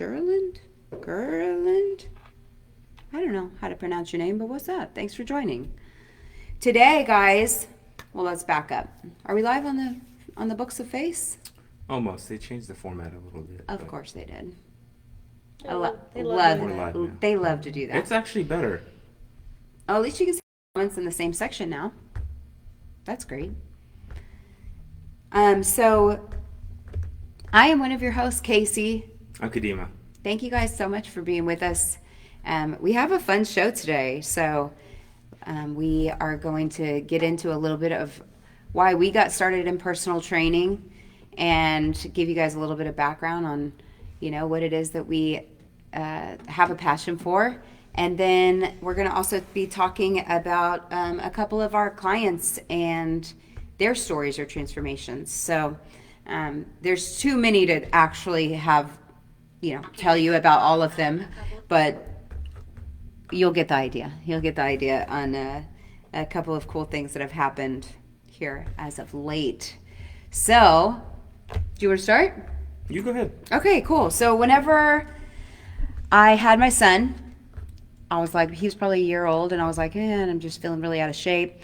Gerland. I don't know how to pronounce your name, but what's up? Thanks for joining. Today, guys, well, let's back up. Are we live on the Books of Face? Almost. They changed the format a little bit. Of course they did. They love doing that. They love to do that. It's actually better. Oh, at least you can see comments in the same section now. That's great. So I am one of your hosts, Casey. I'm Kadimah. Thank you guys so much for being with us. We have a fun show today, so we are going to get into a little bit of why we got started in personal training and give you guys a little bit of background on, what it is that we have a passion for. And then we're going to also be talking about a couple of our clients and their stories or transformations. So there's too many to actually have, tell you about all of them, but you'll get the idea. You'll get the idea on a couple of cool things that have happened here as of late. So, do you want to start? You go ahead. Okay, cool. So whenever I had my son, I was like, he was probably a year old, and I was like, I'm just feeling really out of shape.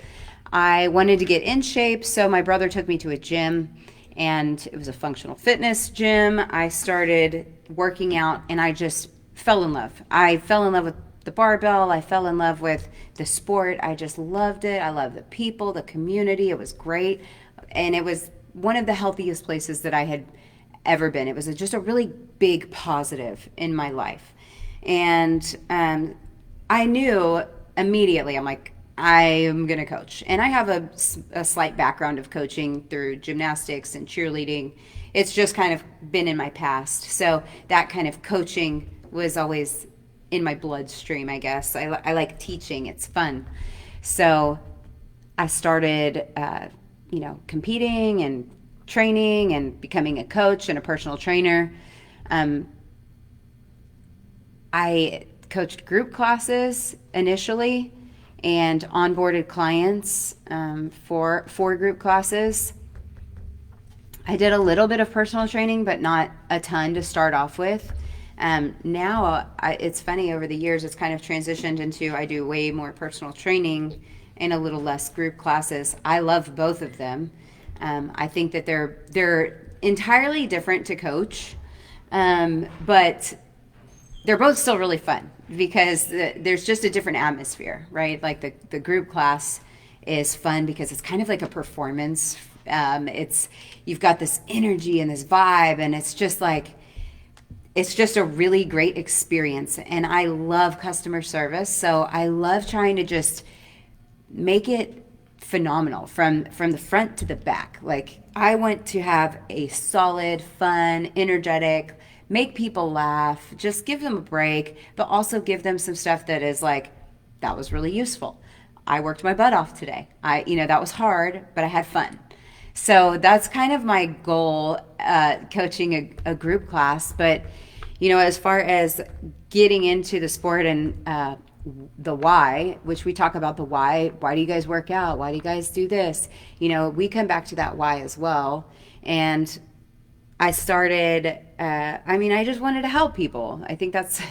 I wanted to get in shape, so my brother took me to a gym, and it was a functional fitness gym. I started working out, and I just fell in love. I fell in love with the barbell. I fell in love with the sport. I just loved it. I loved the people, the community. It was great, and it was one of the healthiest places that I had ever been. It was just a really big positive in my life, and I knew immediately, I'm like, I am going to coach. And I have a slight background of coaching through gymnastics and cheerleading. It's just kind of been in my past. So that kind of coaching was always in my bloodstream, I guess. I like teaching. It's fun. So I started, competing and training and becoming a coach and a personal trainer. I coached group classes initially and onboarded clients for group classes. I did a little bit of personal training, but not a ton to start off with. Now, it's funny, over the years, it's kind of transitioned into I do way more personal training and a little less group classes. I love both of them. I think that they're entirely different to coach, but they're both still really fun because there's just a different atmosphere, right? Like the group class is fun because it's kind of like a performance. You've got this energy and this vibe, and it's just a really great experience. And I love customer service, so I love trying to just make it phenomenal from the front to the back. Like, I want to have a solid, fun, energetic, make people laugh, just give them a break, but also give them some stuff that is like, that was really useful. I worked my butt off today. That was hard, but I had fun. So that's kind of my goal, coaching a group class. But, as far as getting into the sport and the why, which we talk about the why do you guys work out? Why do you guys do this? We come back to that why as well. And I started, I just wanted to help people. I think that's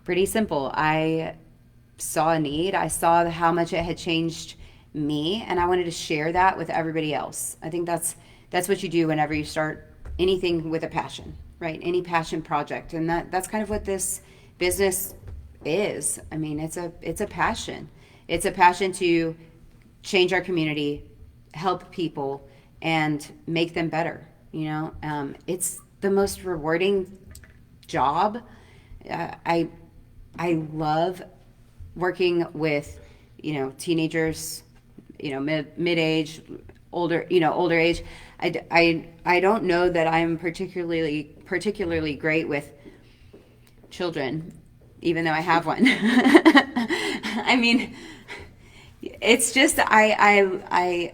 pretty simple. I saw a need. I saw how much it had changed me, and I wanted to share that with everybody else. I think that's what you do whenever you start anything with a passion, right? Any passion project. And that's kind of what this business is. It's a passion. It's a passion to change our community, help people, and make them better. It's the most rewarding job. I love working with, teenagers, mid-age, older age. I don't know that I'm particularly great with children, even though I have one. It's just I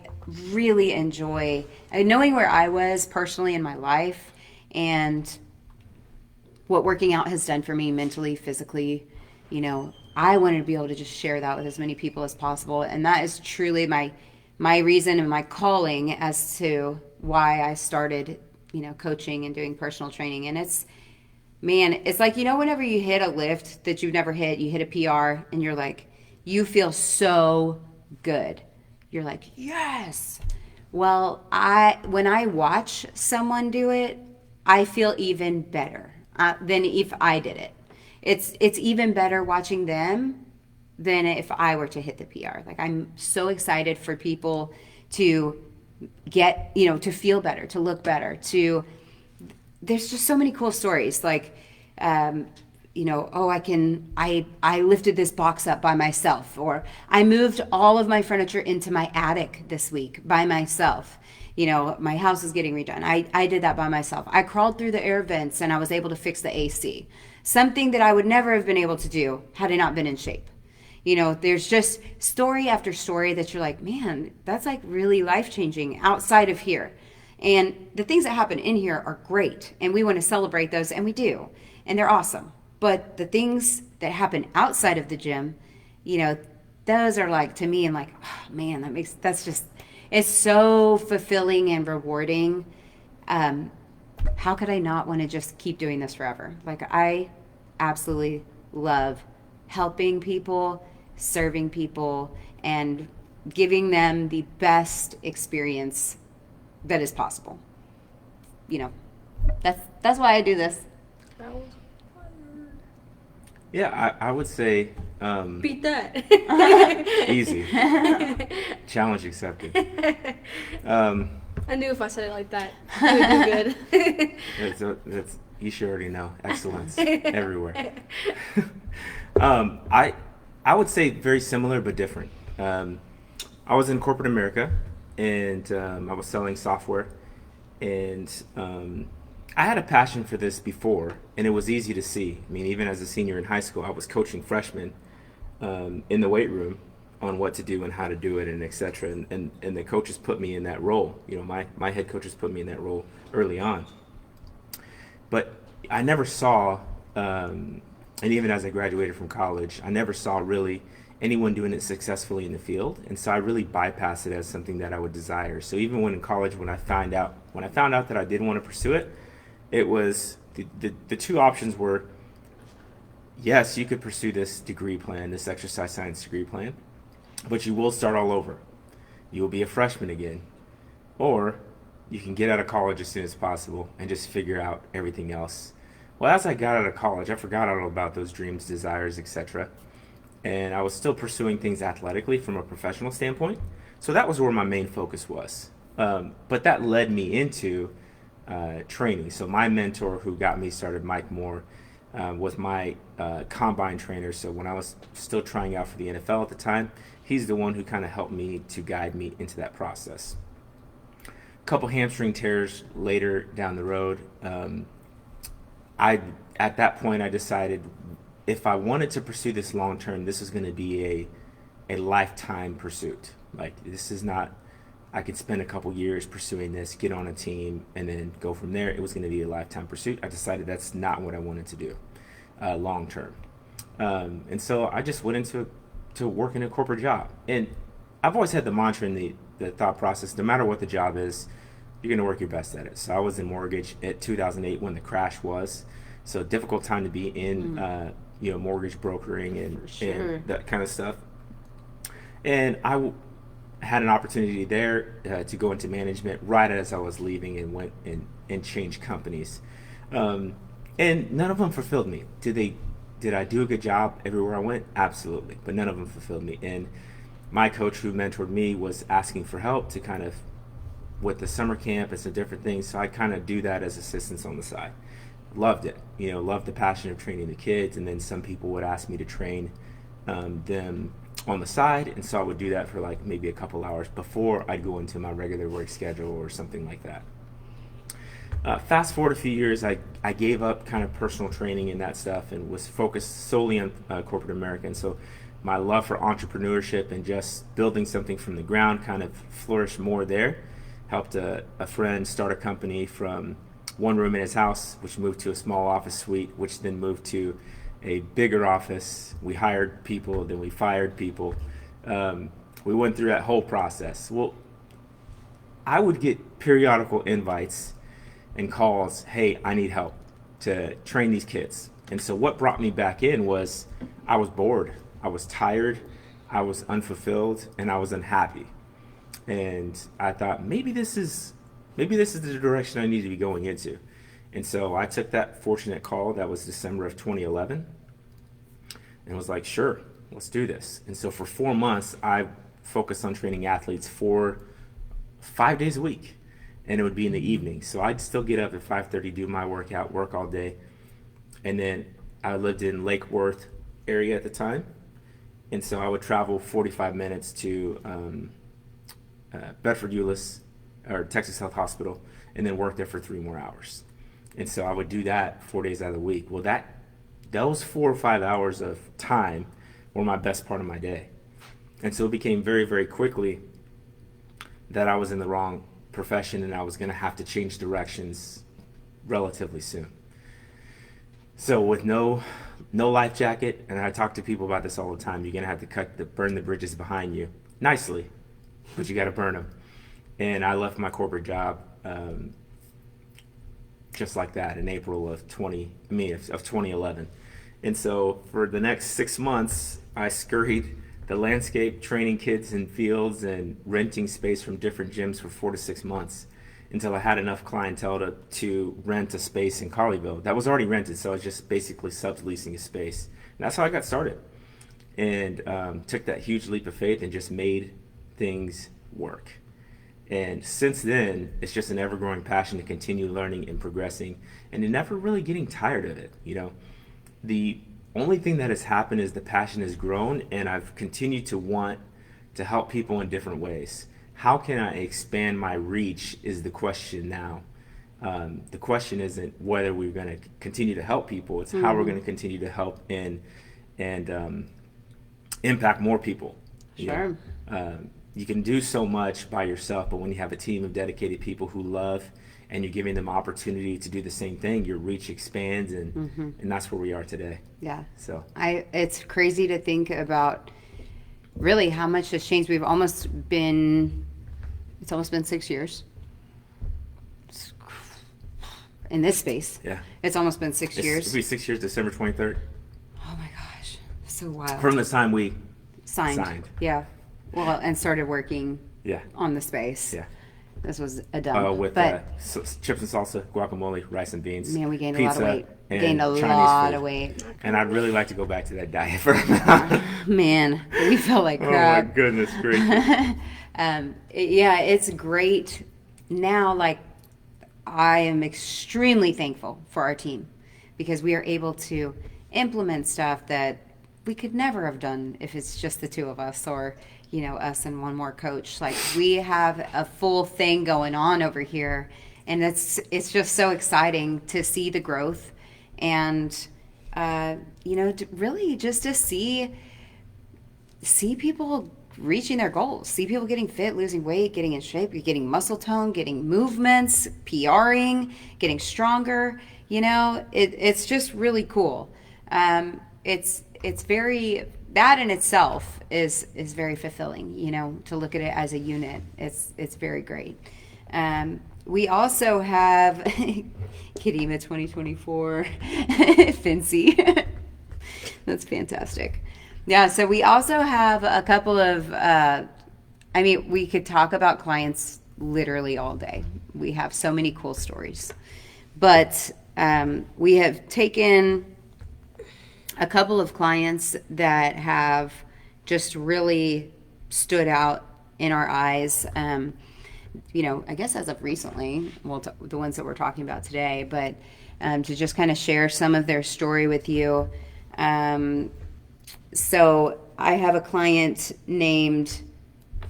really enjoy knowing where I was personally in my life and what working out has done for me mentally, physically. I wanted to be able to just share that with as many people as possible, and that is truly my reason and my calling as to why I started, coaching and doing personal training. And Man, it's like, whenever you hit a lift that you've never hit, you hit a PR and you're like, you feel so good. You're like, yes. Well, when I watch someone do it, I feel even better than if I did it. It's even better watching them than if I were to hit the PR. Like, I'm so excited for people to get, to feel better, to look better, to there's just so many cool stories like um, I lifted this box up by myself, or I moved all of my furniture into my attic this week by myself. My house is getting redone. I did that by myself. I crawled through the air vents and I was able to fix the AC, something that I would never have been able to do had I not been in shape. There's just story after story that you're like, man, that's like really life changing outside of here. And the things that happen in here are great, and we want to celebrate those, and we do, and they're awesome. But the things that happen outside of the gym, those are like, to me, I'm like, oh, man, it's so fulfilling and rewarding. How could I not want to just keep doing this forever? Like, I absolutely love helping people, serving people, and giving them the best experience that is possible. That's why I do this. That was Yeah, I would say beat that. easy. Challenge accepted. I knew if I said it like that, it would do good. You should already know. Excellence everywhere. I would say very similar but different. I was in corporate America, and I was selling software, and I had a passion for this before, and it was easy to see. I mean, even as a senior in high school, I was coaching freshmen in the weight room on what to do and how to do it, and etc. And the coaches put me in that role. My head coaches put me in that role early on. But I never saw, and even as I graduated from college, I never saw really anyone doing it successfully in the field, and so I really bypassed it as something that I would desire. So even when in college, when I found out that I did want to pursue it, it was the two options were, yes, you could pursue this degree plan, this exercise science degree plan, but you will start all over. You will be a freshman again, or you can get out of college as soon as possible and just figure out everything else. Well, as I got out of college, I forgot all about those dreams, desires, etc. And I was still pursuing things athletically from a professional standpoint. So that was where my main focus was. But that led me into training. So my mentor who got me started, Mike Moore, was my combine trainer. So when I was still trying out for the NFL at the time, he's the one who kind of helped me to guide me into that process. A couple hamstring tears later down the road, at that point I decided if I wanted to pursue this long term, this is going to be a lifetime pursuit. Like, this is not, I could spend a couple years pursuing this, get on a team, and then go from there. It was going to be a lifetime pursuit. I decided that's not what I wanted to do long term. And so I just went into work in a corporate job. And I've always had the mantra and the thought process, no matter what the job is, you're going to work your best at it. So I was in mortgage at 2008 when the crash was. So difficult time to be in mortgage brokering and that kind of stuff. And I had an opportunity there to go into management right as I was leaving and went and changed companies. And none of them fulfilled me. Did I do a good job everywhere I went? Absolutely. But none of them fulfilled me. And my coach who mentored me was asking for help to kind of with the summer camp and some different things. So I kind of do that as assistance on the side. Loved it, loved the passion of training the kids. And then some people would ask me to train them on the side. And so I would do that for like maybe a couple hours before I'd go into my regular work schedule or something like that. Fast forward a few years, I gave up kind of personal training and that stuff and was focused solely on corporate America. And so my love for entrepreneurship and just building something from the ground kind of flourished more there. Helped a friend start a company from one room in his house, which moved to a small office suite, which then moved to a bigger office. We hired people, then we fired people. We went through that whole process. Well, I would get periodical invites and calls, hey, I need help. to train these kids. And so what brought me back in was I was bored, I was tired, I was unfulfilled, and I was unhappy. And I thought maybe this is the direction I need to be going into. And so I took that fortunate call. That was December of 2011, and was like, sure, let's do this. And so for 4 months, I focused on training athletes for 5 days a week, and it would be in the evening. So I'd still get up at 5:30, do my workout, work all day, and then I lived in Lake Worth area at the time, and so I would travel 45 minutes to Bedford Euless or Texas Health Hospital, and then work there for 3 more hours. And so I would do that 4 days out of the week. Well, those 4 or 5 hours of time were my best part of my day. And so it became very, very quickly that I was in the wrong profession and I was going to have to change directions relatively soon. So with no life jacket, and I talk to people about this all the time, you're going to have to burn the bridges behind you nicely, but you got to burn them. And I left my corporate job just like that in April of 2011. And so for the next 6 months, I scurried the landscape, training kids in fields and renting space from different gyms for 4 to 6 months until I had enough clientele to rent a space in Colleyville that was already rented. So I was just basically subleasing a space. And that's how I got started. And took that huge leap of faith and just made things work. And since then, it's just an ever-growing passion to continue learning and progressing and never really getting tired of it. You know, the only thing that has happened is the passion has grown, and I've continued to want to help people in different ways. How can I expand my reach is the question now. The question isn't whether we're going to continue to help people. It's how we're going to continue to help and impact more people. Sure. You can do so much by yourself, but when you have a team of dedicated people who love and you're giving them opportunity to do the same thing, your reach expands, and that's where we are today. Yeah. So it's crazy to think about really how much has changed. It's almost been 6 years in this space. Yeah. It's almost been 6 years. It'll be 6 years, December 23rd. Oh my gosh. So wild. From the time we signed. Yeah. Well, and started working Yeah. on the space. Yeah. This was a dump. With chips and salsa, guacamolle, rice and beans. Man, we gained pizza, a lot of weight. and Gained a Chinese lot food. of weight. And I'd really like to go back to that diet for a minute. Man, we felt like Oh my crap. goodness gracious. Yeah, it's great now. Like, I am extremely thankful for our team because we are able to implement stuff that we could never have done if it's just the two of us or, you know, us and one more coach. Like, we have a full thing going on over here, and it's just so exciting to see the growth and, you know, really just to see people reaching their goals, see people getting fit, losing weight, getting in shape, getting muscle tone, getting movements, PRing, getting stronger. You know, it's just really cool. It's very, that in itself is very fulfilling, you know, to look at it as a unit. It's very great. We also have Kadimah 2024 Fancy. That's fantastic. Yeah, so we also have a couple of, we could talk about clients literally all day. We have so many cool stories. But we have taken a couple of clients that have just really stood out in our eyes. You know, I guess as of recently, well, the ones that we're talking about today, but to just kind of share some of their story with you. So I have a client named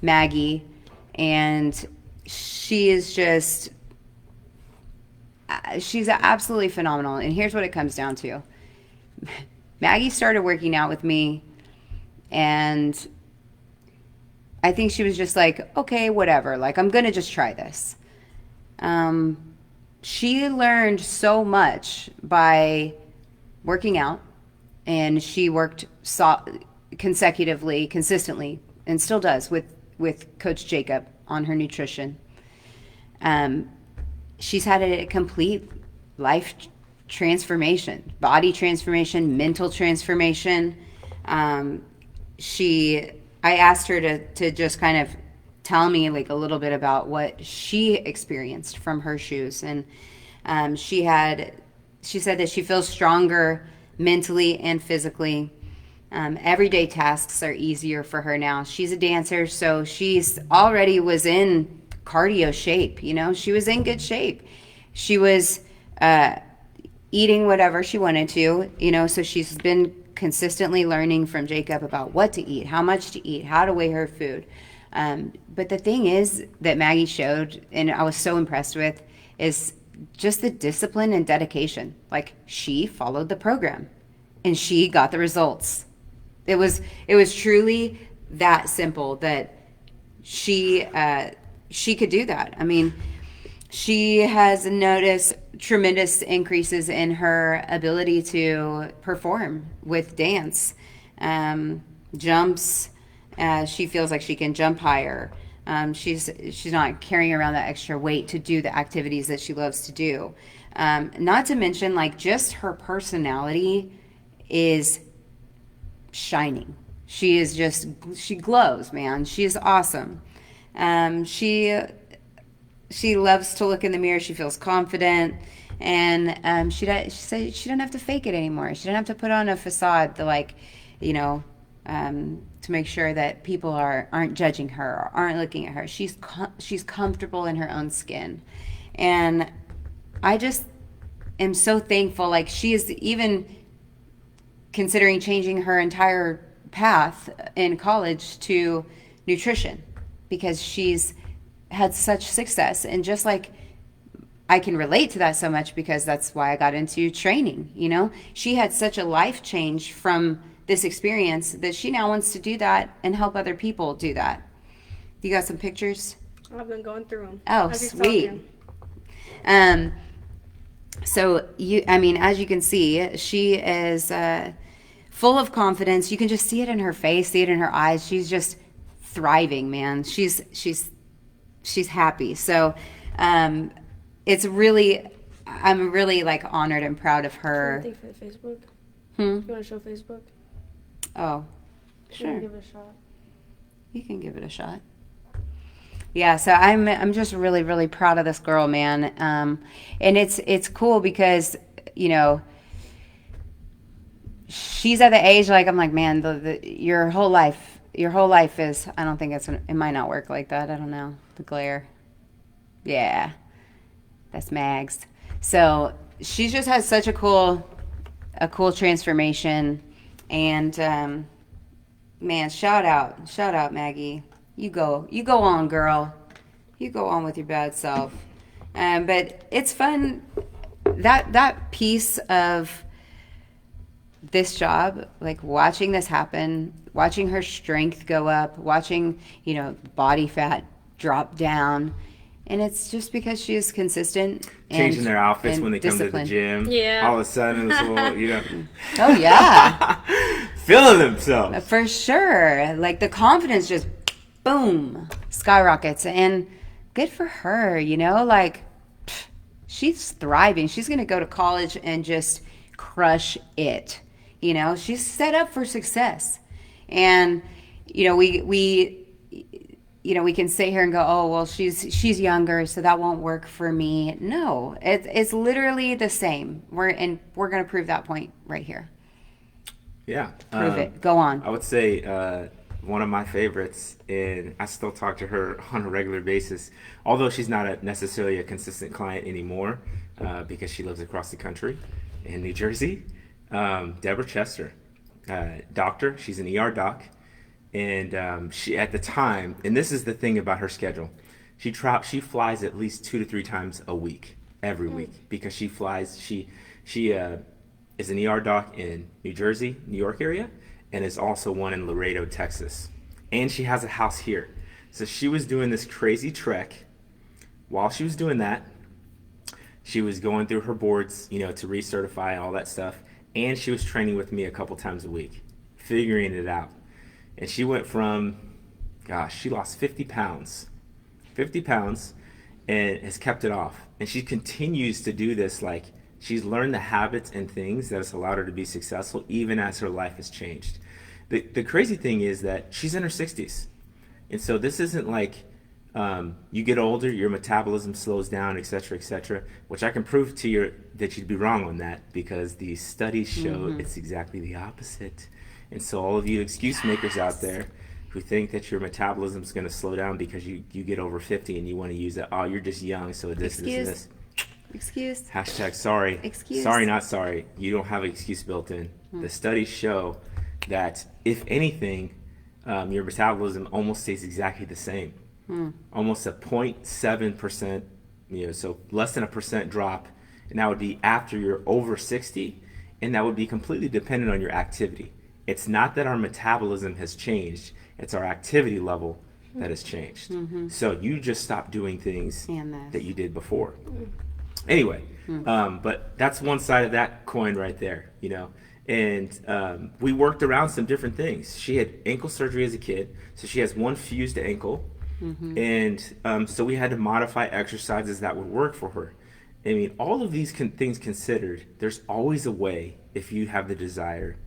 Maggie, and she is just, she's absolutely phenomenal. And here's what it comes down to. Maggie started working out with me, and I think she was just like, okay, whatever. Like, I'm going to just try this. She learned so much by working out, and she worked consistently, and still does with Coach Jacob on her nutrition. She's had a complete life transformation, body transformation, mental transformation. I asked her to just kind of tell me like a little bit about what she experienced from her shoes. And she said that she feels stronger mentally and physically. Everyday tasks are easier for her now. She's a dancer, so she's already was in cardio shape. She was in good shape. She was eating whatever she wanted to, so she's been consistently learning from Jacob about what to eat, how much to eat, how to weigh her food. But the thing is that Maggie showed, and I was so impressed with, is just the discipline and dedication. Like, she followed the program and she got the results. It was truly that simple that she could do that. I mean, she has noticed tremendous increases in her ability to perform with dance. Jumps, she feels like she can jump higher. She's not carrying around that extra weight to do the activities that she loves to do. Not to mention, like, just her personality is shining. She glows, man. She is awesome. She loves to look in the mirror. She feels confident, and she said she doesn't have to fake it anymore. She doesn't have to put on a facade to to make sure that people aren't judging her or aren't looking at her. She's comfortable in her own skin, and I just am so thankful. Like, she is even considering changing her entire path in college to nutrition because she's had such success. And just like, I can relate to that so much because that's why I got into training. She had such a life change from this experience that she now wants to do that and help other people do that. You got some pictures? I've been going through them. Oh, sweet. So as you can see, she is full of confidence. You can just see it in her face, see it in her eyes. She's just thriving, man. She's happy. So it's really, I'm really like honored and proud of her. Can I think for Facebook? You want to show Facebook? Oh, sure. Give it a shot. You can give it a shot. Yeah, so I'm just really, really proud of this girl, man. And it's cool because, she's at the age, like, I'm like, man, your whole life is, I don't think it might not work like that. I don't know. The glare. Yeah. That's Mags. So she just has such a cool transformation. And, man, shout out, Maggie. You go on, girl. You go on with your bad self. But it's fun. That piece of this job, like watching this happen, watching her strength go up, watching, body fat drop down. And it's just because she is consistent. Changing their outfits when they come to the gym. Yeah. All of a sudden, this little, Oh, yeah. feeling themselves. For sure. Like, the confidence just, boom, skyrockets. And good for her, like, she's thriving. She's going to go to college and just crush it. She's set up for success. And, we can sit here and go, oh, well, she's younger, so that won't work for me. No, it's literally the same. We're going to prove that point right here. Yeah. Prove it. Go on. I would say one of my favorites, and I still talk to her on a regular basis, although she's not necessarily a consistent client anymore because she lives across the country in New Jersey. Deborah Chester, doctor. She's an ER doc. And she, at the time, and this is the thing about her schedule, she flies at least 2 to 3 times a week, every week, because she is an ER doc in New Jersey, New York area, and is also one in Laredo, Texas. And she has a house here. So she was doing this crazy trek. While she was doing that, she was going through her boards, to recertify and all that stuff. And she was training with me a couple times a week, figuring it out. And she went from, she lost 50 pounds, and has kept it off. And she continues to do this, like, She's learned the habits and things that has allowed her to be successful even as her life has changed. The crazy thing is that she's in her 60s. And so this isn't like you get older, your metabolism slows down, et cetera, which I can prove to you that you'd be wrong on that, because the studies show it's exactly the opposite. And so all of you excuse makers out there who think that your metabolism is going to slow down because you get over 50 and you want to use it, oh, you're just young, so this. Excuse. Hashtag sorry. Excuse. Sorry, not sorry. You don't have an excuse built in. The studies show that, if anything, your metabolism almost stays exactly the same. Almost a 0.7%, so less than a percent drop, and that would be after you're over 60, and that would be completely dependent on your activity. It's not that our metabolism has changed, it's our activity level that has changed. So you just stop doing things that you did before. Anyway, but that's one side of that coin right there, And we worked around some different things. She had ankle surgery as a kid, so she has one fused ankle. And so we had to modify exercises that would work for her. I mean, all of these things considered, there's always a way if you have the desire.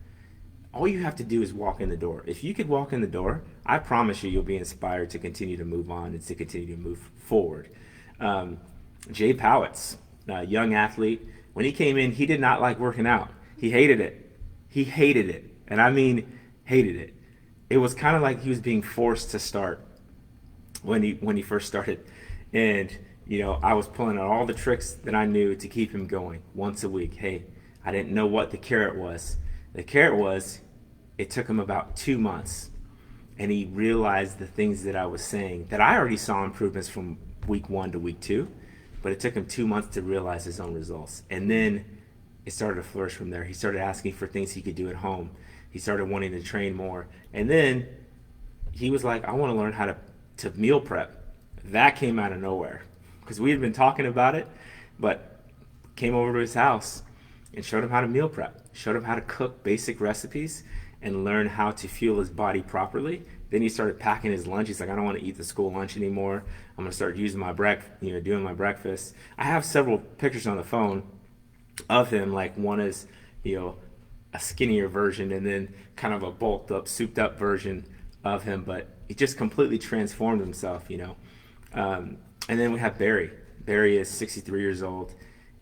All you have to do is walk in the door. If you could walk in the door, I promise you'll be inspired to continue to move on and to continue to move forward. Jay Powitz, a young athlete, when he came in, he did not like working out. He hated it. And I mean hated it. It was kind of like he was being forced to start when he first started. And I was pulling out all the tricks that I knew to keep him going once a week. Hey, I didn't know what the carrot was. The carrot was, it took him about 2 months, and he realized the things that I was saying, that I already saw improvements from week 1 to week 2, but it took him 2 months to realize his own results. And then it started to flourish from there. He started asking for things he could do at home. He started wanting to train more. And then he was like, I want to learn how to meal prep. That came out of nowhere, because we had been talking about it, but came over to his house and showed him how to meal prep, showed him how to cook basic recipes and learn how to fuel his body properly. Then he started packing his lunch. He's like, I don't want to eat the school lunch anymore. I'm going to start using my doing my breakfast. I have several pictures on the phone of him. Like, one is, a skinnier version, and then kind of a bulked up, souped up version of him, but he just completely transformed himself, And then we have Barry. Barry is 63 years old,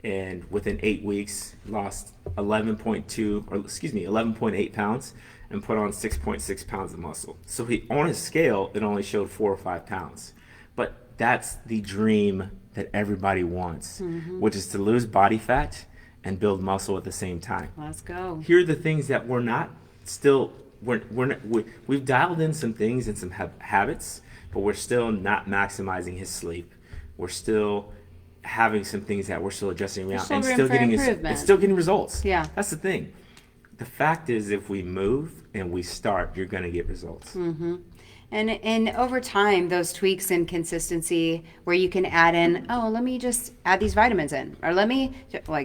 and within 8 weeks lost 11.8 pounds and put on 6.6 pounds of muscle. So on his scale, it only showed 4 or 5 pounds. But that's the dream that everybody wants, which is to lose body fat and build muscle at the same time. Let's go. Here are the things that we're not still, we've dialed in some things and some habits, but we're still not maximizing his sleep. We're still having some things that we're still adjusting around, and still getting results. Yeah. That's the thing. The fact is, if we move and we start, you're going to get results. And over time, those tweaks and consistency where you can add in, let me just add these vitamins in, or let me,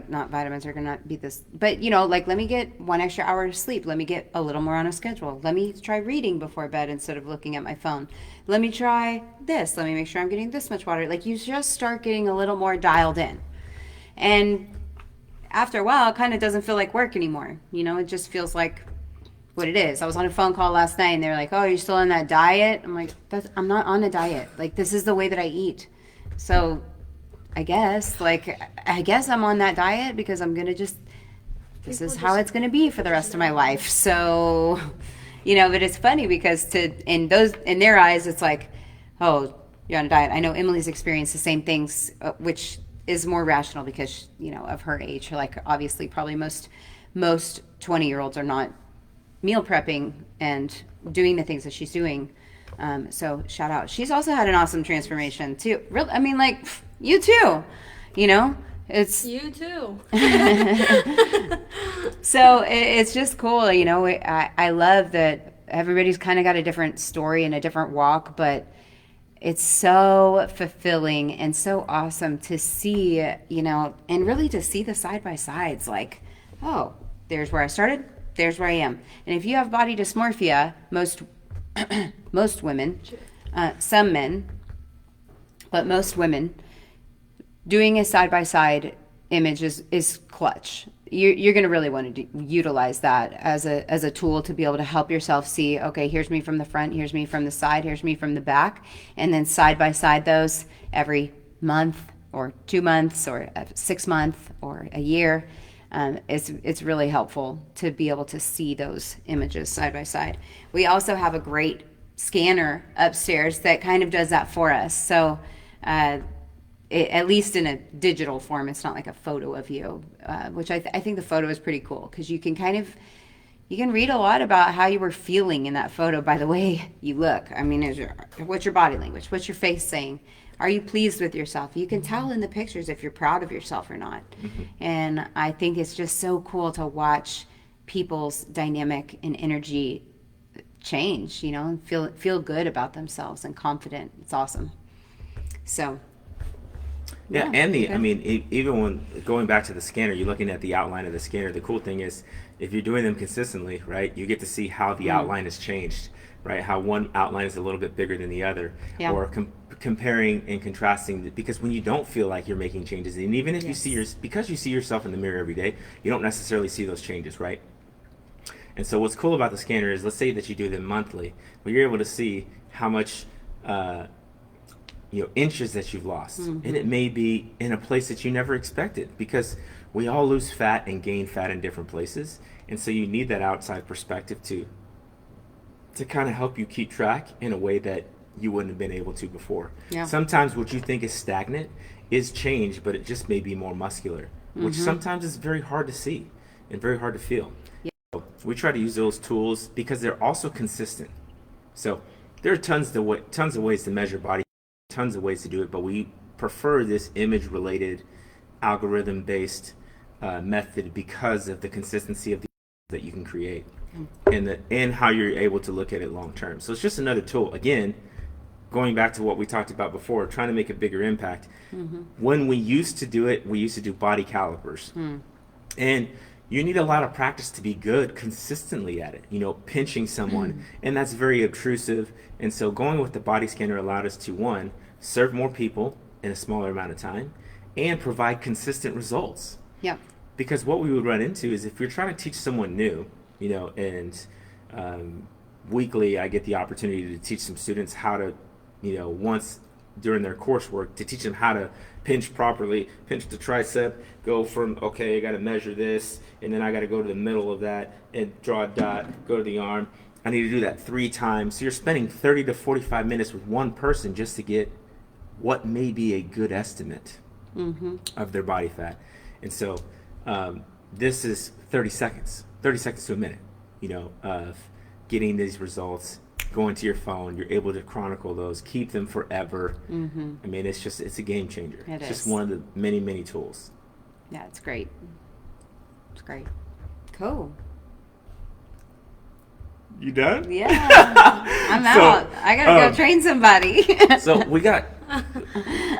not vitamins are going to be this, but let me get 1 extra hour of sleep. Let me get a little more on a schedule. Let me try reading before bed instead of looking at my phone. Let me try this. Let me make sure I'm getting this much water. You just start getting a little more dialed in. And after a while, it kind of doesn't feel like work anymore. It just feels like what it is. I was on a phone call last night, and they were like, oh, you're still on that diet? I'm like, I'm not on a diet. This is the way that I eat. So I guess I'm on that diet because I'm going to this is how it's going to be for the rest of my life. So, but it's funny because in their eyes, it's like, oh, you're on a diet. I know Emily's experienced the same things, which is more rational because, of her age. Obviously, probably most 20-year-olds are not meal prepping and doing the things that she's doing. So shout out. She's also had an awesome transformation too. You too, it's you too. So it's just cool. I love that everybody's kind of got a different story and a different walk, but it's so fulfilling and so awesome to see, and really to see the side by sides. Oh, there's where I started. There's where I am. And if you have body dysmorphia, most women, some men, but most women, doing a side-by-side image is clutch. You're going to really want to utilize that as a tool to be able to help yourself see, okay, here's me from the front, here's me from the side, here's me from the back, and then side by side those every month or 2 months or 6 months or a year. It's really helpful to be able to see those images side by side. We also have a great scanner upstairs that kind of does that for us. So at least in a digital form, it's not like a photo of you, which I think the photo is pretty cool because you can read a lot about how you were feeling in that photo by the way you look. I mean, what's your body language? What's your face saying? Are you pleased with yourself? You can tell in the pictures if you're proud of yourself or not. Mm-hmm. And I think it's just so cool to watch people's dynamic and energy change, and feel good about themselves and confident. It's awesome. So. Yeah, and I mean, even when going back to the scanner, you're looking at the outline of the scanner. The cool thing is, if you're doing them consistently, right, you get to see how the outline has changed, right? How one outline is a little bit bigger than the other, or comparing and contrasting. Because when you don't feel like you're making changes, and even if you see because you see yourself in the mirror every day, you don't necessarily see those changes, right? And so what's cool about the scanner is, let's say that you do them monthly, well, you're able to see how much inches that you've lost. Mm-hmm. And it may be in a place that you never expected, because we all lose fat and gain fat in different places. And so you need that outside perspective to kind of help you keep track in a way that you wouldn't have been able to before. Yeah. Sometimes what you think is stagnant is change, but it just may be more muscular, which sometimes is very hard to see and very hard to feel. Yeah. So we try to use those tools because they're also consistent. So there are tons of ways to measure body, tons of ways to do it, but we prefer this image-related, algorithm-based method because of the consistency of the that you can create and how you're able to look at it long term. So it's just another tool. Again, going back to what we talked about before, trying to make a bigger impact. Mm-hmm. When we used to do it, we used to do body calipers. And you need a lot of practice to be good consistently at it, pinching someone, and that's very obtrusive. And so going with the body scanner allowed us to, one, serve more people in a smaller amount of time and provide consistent results. Yeah. Because what we would run into is, if you're trying to teach someone new, and weekly I get the opportunity to teach some students how to, once during their coursework, to teach them how to pinch properly, pinch the tricep, go from, okay, I got to measure this, and then I got to go to the middle of that and draw a dot, go to the arm. I need to do that 3 times. So you're spending 30 to 45 minutes with one person just to get what may be a good estimate of their body fat. And so this is 30 seconds to a minute, of getting these results, going to your phone. You're able to chronicle those, keep them forever. I mean, it's a game changer. It's just one of the many, many tools. Yeah, it's great. It's great. Cool. You done? Yeah. I'm out. I got to go train somebody. So we got,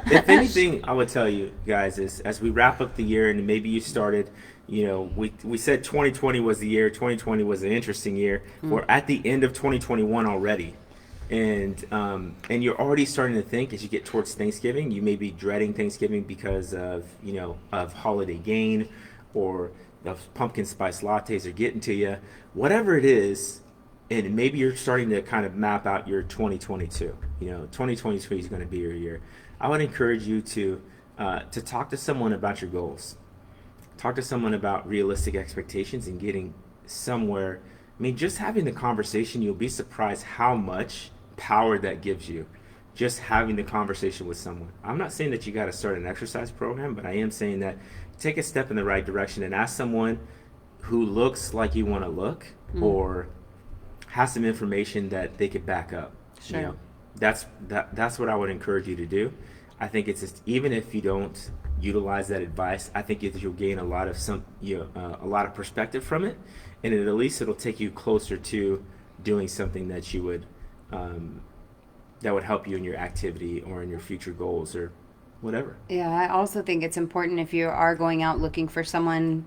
if anything, I would tell you guys is, as we wrap up the year, and maybe you started, we said 2020 was the year. 2020 was an interesting year. We're at the end of 2021 already. And you're already starting to think, as you get towards Thanksgiving, you may be dreading Thanksgiving because of, of holiday gain, or the pumpkin spice lattes are getting to you. Whatever it is, and maybe you're starting to kind of map out your 2022. 2022 is going to be your year. I would encourage you to talk to someone about your goals. Talk to someone about realistic expectations and getting somewhere. I mean, just having the conversation, you'll be surprised how much power that gives you. Just having the conversation with someone. I'm not saying that you got to start an exercise program, but I am saying that take a step in the right direction and ask someone who looks like you want to look, or has some information that they could back up. Sure. That's what I would encourage you to do. I think it's just, even if you don't utilize that advice, I think you'll gain a lot of perspective from it, and at least it'll take you closer to doing something that you would that would help you in your activity or in your future goals or whatever. Yeah, I also think it's important, if you are going out looking for someone,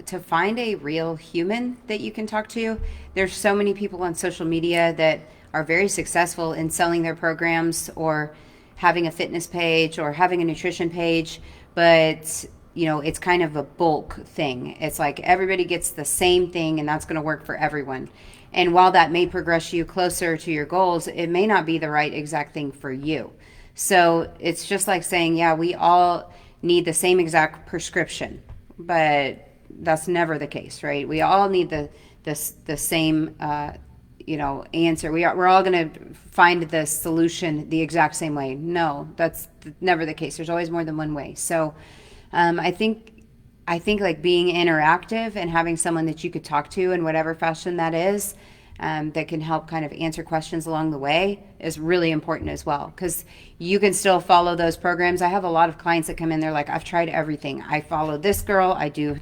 to find a real human that you can talk to. There's so many people on social media that are very successful in selling their programs, or having a fitness page, or having a nutrition page, but it's kind of a bulk thing. It's like everybody gets the same thing and that's going to work for everyone. And while that may progress you closer to your goals, it may not be the right exact thing for you. So it's just like saying, yeah, we all need the same exact prescription, but that's never the case, right? We all need the same answer. We're all going to find the solution the exact same way. No, that's never the case. There's always more than one way. So I think like being interactive and having someone that you could talk to in whatever fashion that is, that can help kind of answer questions along the way is really important as well, because you can still follow those programs. I have a lot of clients that come in, they're like, I've tried everything. I follow this girl, I do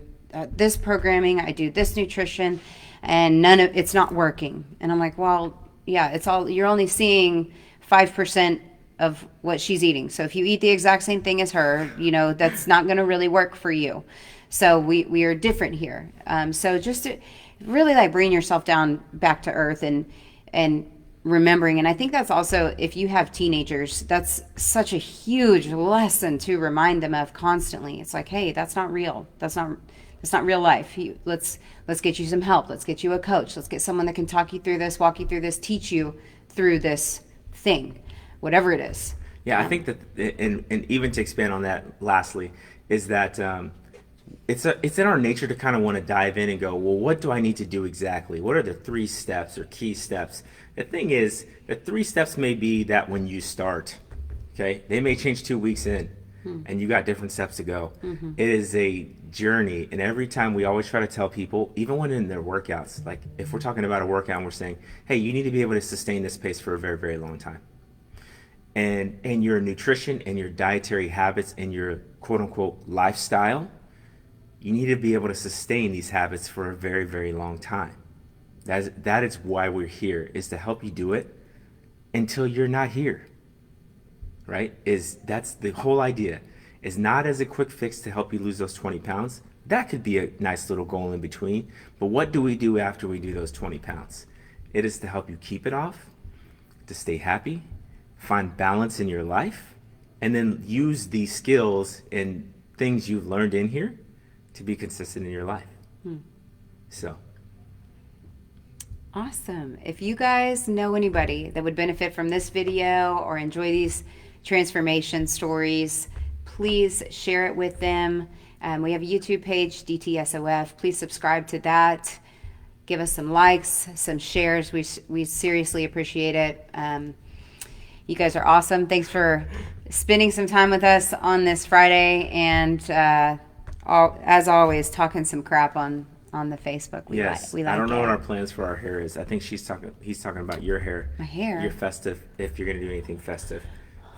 this programming, I do this nutrition, and it's not working. And I'm like, well, yeah, you're only seeing 5% of what she's eating. So if you eat the exact same thing as her, that's not going to really work for you. So we are different here. So just to really like bring yourself down back to earth and remembering. And I think that's also, if you have teenagers, that's such a huge lesson to remind them of constantly. It's like, hey, that's not real. That's not real life. Let's get you some help. Let's get you a coach. Let's get someone that can talk you through this, walk you through this, teach you through this thing, whatever it is. Yeah, I think that, and even to expand on that lastly, is that it's in our nature to kind of want to dive in and go, well, what do I need to do exactly? What are the 3 steps or key steps? The thing is, the 3 steps may be that when you start, okay, they may change 2 weeks in, and you got different steps to go. Mm-hmm. It is a journey, and every time we always try to tell people, even when in their workouts, like if we're talking about a workout and we're saying, hey, you need to be able to sustain this pace for a very, very long time. And your nutrition and your dietary habits and your quote unquote lifestyle, you need to be able to sustain these habits for a very, very long time. That is why we're here, is to help you do it until you're not here. Right? That's the whole idea. Is not as a quick fix to help you lose those 20 pounds. That could be a nice little goal in between. But what do we do after we do those 20 pounds? It is to help you keep it off, to stay happy, find balance in your life, and then use these skills and things you've learned in here to be consistent in your life. So. Awesome. If you guys know anybody that would benefit from this video or enjoy these transformation stories, please share it with them. We have a YouTube page, DTSOF. Please subscribe to that. Give us some likes, some shares. We seriously appreciate it. You guys are awesome. Thanks for spending some time with us on this Friday, and as always, talking some crap on the Facebook. We like I don't know what our plans for our hair is. I think he's talking about your hair. My hair. Your festive, if you're going to do anything festive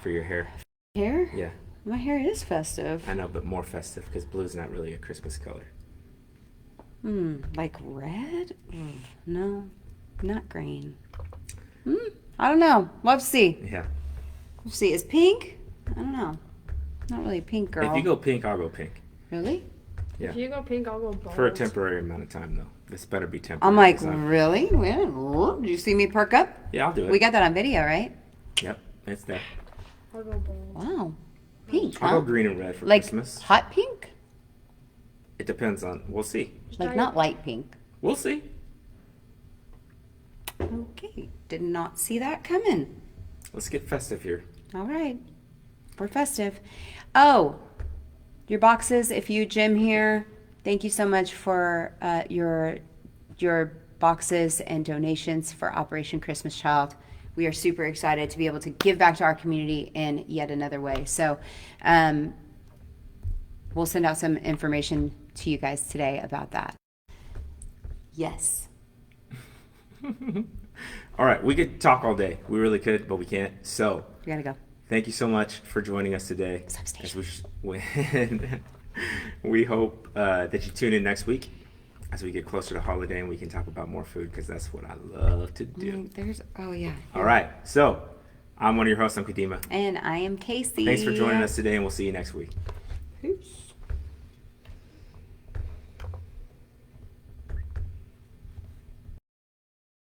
for your hair. Hair? Yeah. My hair is festive. I know, but more festive, because blue's not really a Christmas color. Like red? No, not green. I don't know. We'll have to see. Yeah. We'll see. Is pink? I don't know. Not really a pink girl. If you go pink, I'll go pink. Really? Yeah. If you go pink, I'll go bald. For a temporary amount of time, though. This better be temporary. I'm like, really? Did you see me perk up? Yeah, I'll do it. We got that on video, right? Yep, it's there. I'll go bald. Wow. Pink, I'll go green and red for like Christmas. Hot pink? It depends on, we'll see. Like not light pink. We'll see. Okay. Did not see that coming. Let's get festive here. All right. We're festive. Oh, your boxes, if you gym here, thank you so much for your boxes and donations for Operation Christmas Child. We are super excited to be able to give back to our community in yet another way. So we'll send out some information to you guys today about that. Yes. All right, we could talk all day. We really could, but we can't. So We gotta go. thank you so much for joining us today. Substation. We hope that you tune in next week as we get closer to holiday and we can talk about more food, because that's what I love to do. Oh yeah. All right, so I'm one of your hosts. I'm Kadimah. And I am Casey. Thanks for joining us today, and we'll see you next week. Peace.